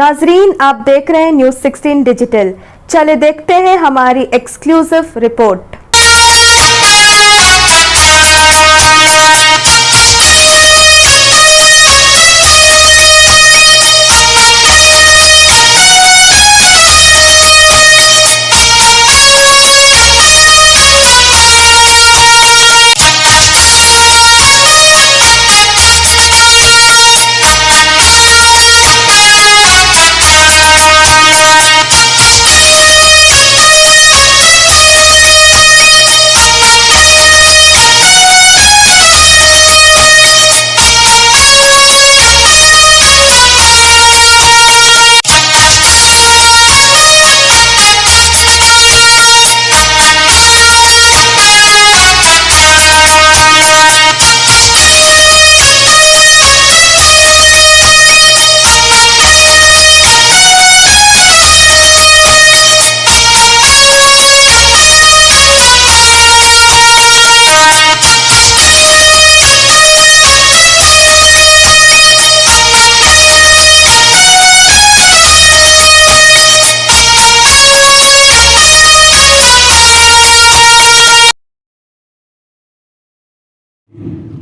नाजरीन, आप देख रहे हैं न्यूज़ 16 डिजिटल। चले देखते हैं हमारी एक्सक्लूसिव रिपोर्ट।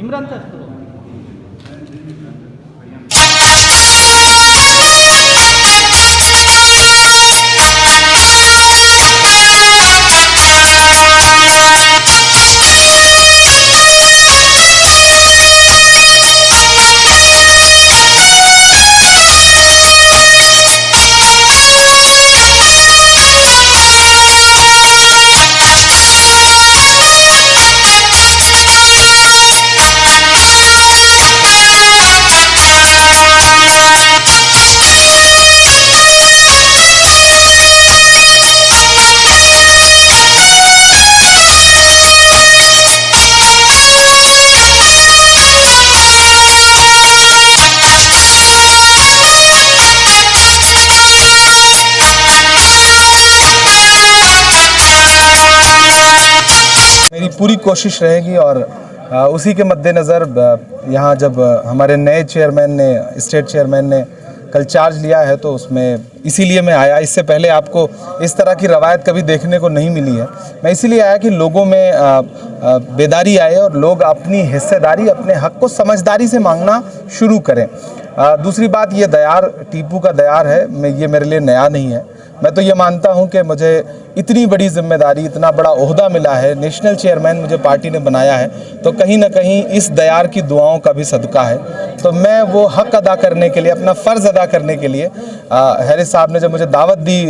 इमरान सर मेरी पूरी कोशिश रहेगी और उसी के मद्देनज़र यहाँ जब हमारे नए चेयरमैन ने स्टेट चेयरमैन ने कल चार्ज लिया है तो उसमें इसीलिए मैं आया। इससे पहले आपको इस तरह की रवायत कभी देखने को नहीं मिली है। मैं इसीलिए आया कि लोगों में बेदारी आए और लोग अपनी हिस्सेदारी, अपने हक को समझदारी से मांगना शुरू करें। दूसरी बात, ये दयार टीपू का दयार है, ये मेरे लिए नया नहीं है। मैं तो ये मानता हूँ कि मुझे इतनी बड़ी जिम्मेदारी, इतना बड़ा ओहदा मिला है, नेशनल चेयरमैन मुझे पार्टी ने बनाया है, तो कहीं ना कहीं इस दयार की दुआओं का भी सदका है। तो मैं वो हक अदा करने के लिए, अपना फ़र्ज़ अदा करने के लिए, हैरिस साहब ने जब मुझे दावत दी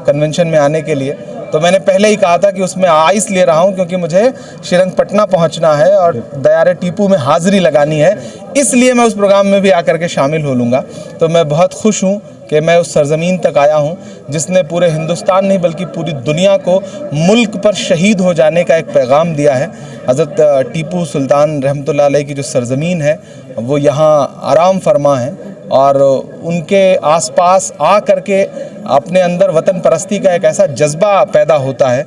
कन्वेंशन में आने के लिए, तो मैंने पहले ही कहा था कि उसमें आइस ले रहा हूँ क्योंकि मुझे श्रीरंगपटना पहुँचना है और दयारे टीपू में हाज़िरी लगानी है, इसलिए मैं उस प्रोग्राम में भी आकर के शामिल हो लूँगा। तो मैं बहुत खुश हूँ कि मैं उस सरज़मीन तक आया हूँ जिसने पूरे हिंदुस्तान नहीं बल्कि पूरी दुनिया को मुल्क पर शहीद हो जाने का एक पैगाम दिया है। हज़रत टीपू सुल्तान रहमतुल्लाह अलैह की जो सरज़मीन है वो यहाँ आराम फरमा है और उनके आसपास आ करके अपने अंदर वतन परस्ती का एक ऐसा जज्बा पैदा होता है,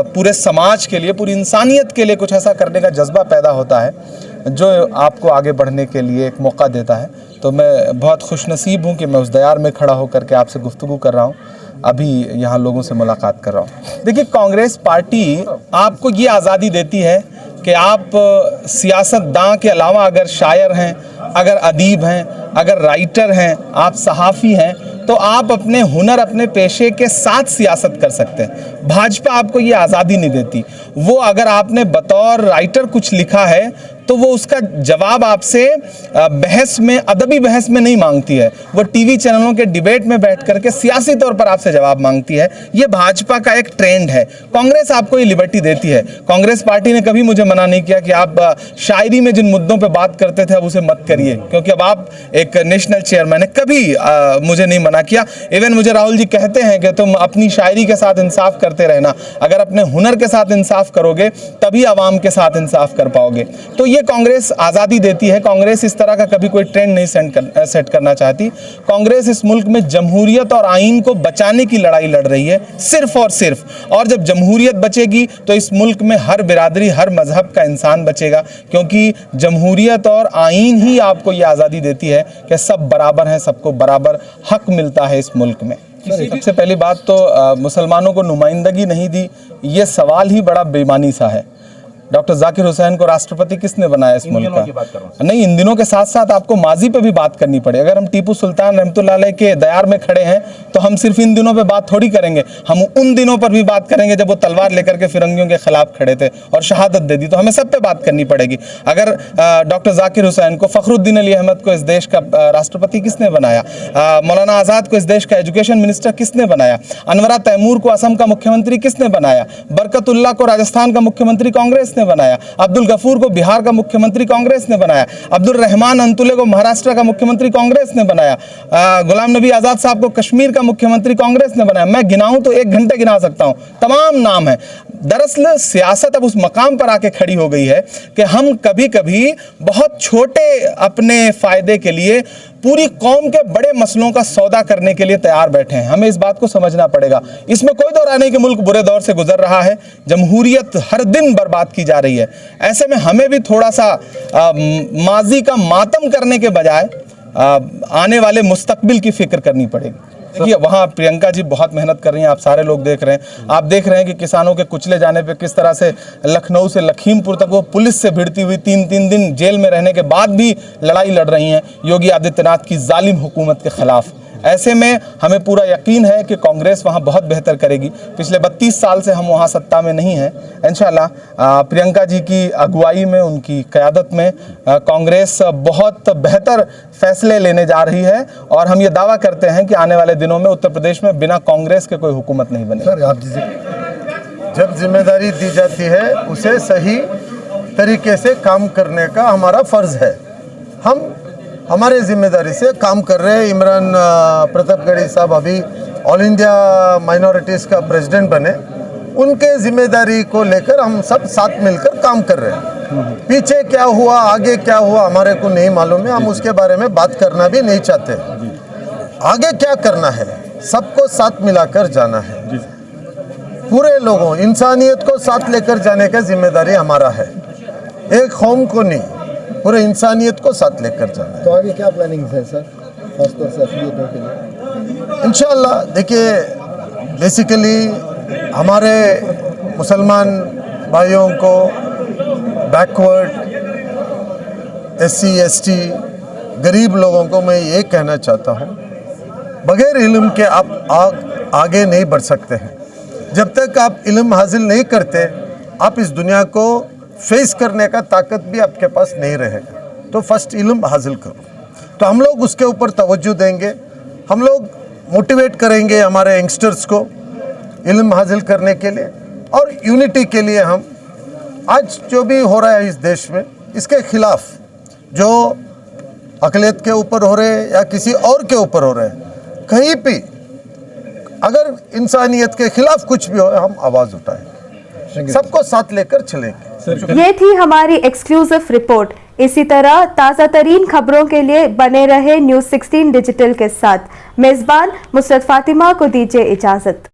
पूरे समाज के लिए, पूरी इंसानियत के लिए कुछ ऐसा करने का जज्बा पैदा होता है जो आपको आगे बढ़ने के लिए एक मौका देता है। तो मैं बहुत खुशनसीब हूँ कि मैं उस दयार में खड़ा होकर के आपसे गुफ्तगू कर रहा हूँ, अभी यहाँ लोगों से मुलाकात कर रहा हूँ। देखिए, कांग्रेस पार्टी आपको ये आज़ादी देती है कि आप सियासतदान के अलावा अगर शायर हैं, अगर अदीब हैं, अगर राइटर हैं, आप सहाफ़ी हैं, तो आप अपने हुनर, अपने पेशे के साथ सियासत कर सकते हैं। भाजपा आपको ये आज़ादी नहीं देती। वो अगर आपने बतौर राइटर कुछ लिखा है तो वो उसका जवाब आपसे बहस में, अदबी बहस में नहीं मांगती है, वो टीवी चैनलों के डिबेट में बैठ करके सियासी तौर पर आपसे जवाब मांगती है। ये भाजपा का एक ट्रेंड है। कांग्रेस आपको ये लिबर्टी देती है। कांग्रेस पार्टी ने कभी मुझे मना नहीं किया कि आप शायरी में जिन मुद्दों पे बात करते थे अब उसे मत करिए, क्योंकि अब आप एक नेशनल चेयरमैन है। कभी मुझे नहीं मना किया। इवन मुझे राहुल जी कहते हैं कि तुम अपनी शायरी के साथ इंसाफ करते रहना, अगर अपने हुनर के साथ इंसाफ करोगे तभी आवाम के साथ इंसाफ कर पाओगे। तो ये कांग्रेस आज़ादी देती है। कांग्रेस इस तरह का कभी कोई ट्रेंड नहीं सेट करना चाहती। कांग्रेस इस मुल्क में जमहूरियत और आइन को बचाने की लड़ाई लड़ रही है, सिर्फ और सिर्फ। और जब जमहूरियत बचेगी तो इस मुल्क में हर बिरादरी, हर मजहब का इंसान बचेगा, क्योंकि जमहूरियत और आइन ही आपको ये आज़ादी देती है कि सब बराबर हैं, सबको बराबर हक मिलता है इस मुल्क में। सबसे पहली बात तो मुसलमानों को नुमाइंदगी नहीं दी, ये सवाल ही बड़ा बेईमानी सा है। डॉक्टर जाकिर हुसैन को राष्ट्रपति किसने बनाया इस मुल्क का? नहीं, इन दिनों के साथ साथ आपको माजी पे भी बात करनी पड़े। अगर हम टीपू सुल्तान रहमतुल्लाह अलैह के दयार में खड़े हैं तो हम सिर्फ इन दिनों पे बात थोड़ी करेंगे, हम उन दिनों पर भी बात करेंगे जब वो तलवार लेकर के फिरंगियों के खिलाफ खड़े थे और शहादत दे दी। तो हमें सब पे बात करनी पड़ेगी। अगर डॉक्टर जाकिर हुसैन को, फखरुद्दीन अली अहमद को इस देश का राष्ट्रपति किसने बनाया? मौलाना आज़ाद को इस देश का एजुकेशन मिनिस्टर किसने बनाया? अनवरा तैमूर को असम का मुख्यमंत्री किसने बनाया? बरकतुल्लाह को राजस्थान का मुख्यमंत्री कांग्रेस ने बनाया। अब्दुल गफूर को बिहार का मुख्यमंत्री कांग्रेस ने बनाया। अब्दुल रहमान अंतुले को महाराष्ट्र का मुख्यमंत्री कांग्रेस ने बनाया। गुलाम नबी आज़ाद साहब को कश्मीर का मुख्यमंत्री कांग्रेस ने बनाया। मैं गिनाऊं तो 1 घंटे गिना सकता हूं, तमाम नाम है। दरअसल सियासत अब उस मकाम पर आके खड़ी हो गई है कि हम कभी कभी बहुत छोटे अपने फायदे के लिए पूरी कौम के बड़े मसलों का सौदा करने के लिए तैयार बैठे हैं। हमें इस बात को समझना पड़ेगा। इसमें कोई दो राय नहीं कि मुल्क बुरे दौर से गुजर रहा है, जमहूरियत हर दिन बर्बाद की जा रही है। ऐसे में हमें भी थोड़ा सा माजी का मातम करने के बजाय आने वाले मुस्तकबिल की फिक्र करनी पड़ेगी। देखिए, वहाँ प्रियंका जी बहुत मेहनत कर रही हैं, आप सारे लोग देख रहे हैं। आप देख रहे हैं कि किसानों के कुचले जाने पे किस तरह से लखनऊ से लखीमपुर तक वो पुलिस से भिड़ती हुई 3-3 दिन जेल में रहने के बाद भी लड़ाई लड़ रही हैं योगी आदित्यनाथ की जालिम हुकूमत के खिलाफ। ऐसे में हमें पूरा यकीन है कि कांग्रेस वहाँ बहुत बेहतर करेगी। पिछले 32 साल से हम वहाँ सत्ता में नहीं हैं। इंशाल्लाह प्रियंका जी की अगुवाई में, उनकी क़यादत में कांग्रेस बहुत बेहतर फैसले लेने जा रही है और हम ये दावा करते हैं कि आने वाले दिनों में उत्तर प्रदेश में बिना कांग्रेस के कोई हुकूमत नहीं बनेगी। सर, आप जब जिम्मेदारी दी जाती है उसे सही तरीके से काम करने का हमारा फ़र्ज़ है। हम हमारे जिम्मेदारी से काम कर रहे हैं। इमरान प्रतापगढ़ी साहब अभी ऑल इंडिया माइनॉरिटीज़ का प्रेसिडेंट बने, उनके जिम्मेदारी को लेकर हम सब साथ मिलकर काम कर रहे हैं। पीछे क्या हुआ, आगे क्या हुआ, हमारे को नहीं मालूम है। हम उसके बारे में बात करना भी नहीं चाहते। आगे क्या करना है, सबको साथ मिलाकर जाना है। पूरे लोगों, इंसानियत को साथ लेकर जाने का जिम्मेदारी हमारा है। एक कौम को नहीं, पूरे इंसानियत को साथ लेकर जाना है। तो आगे क्या प्लानिंग है सर, खासतौर से एफिलिएटों के लिए? इंशाअल्लाह देखिए, बेसिकली हमारे मुसलमान भाइयों को बैकवर्ड, SC ST गरीब लोगों को मैं ये कहना चाहता हूँ, बगैर इल्म के आप आगे नहीं बढ़ सकते हैं। जब तक आप इल्म हासिल नहीं करते, आप इस दुनिया को फेस करने का ताकत भी आपके पास नहीं रहेगा। तो फर्स्ट इल्म हासिल करो। तो हम लोग उसके ऊपर तवज्जो देंगे। हम लोग मोटिवेट करेंगे हमारे यंगस्टर्स को इल्म हासिल करने के लिए और यूनिटी के लिए। हम आज जो भी हो रहा है इस देश में, इसके खिलाफ जो अक़लियत के ऊपर हो रहे हैं या किसी और के ऊपर हो रहे हैं, कहीं भी अगर इंसानियत के खिलाफ कुछ भी हो, हम आवाज़ उठाएंगे, सबको साथ लेकर चलेंगे। ये थी हमारी एक्सक्लूसिव रिपोर्ट। इसी तरह ताज़ा तरीन खबरों के लिए बने रहे न्यूज़ 16 डिजिटल के साथ। मेज़बान मुसरत फातिमा को दीजिए इजाज़त।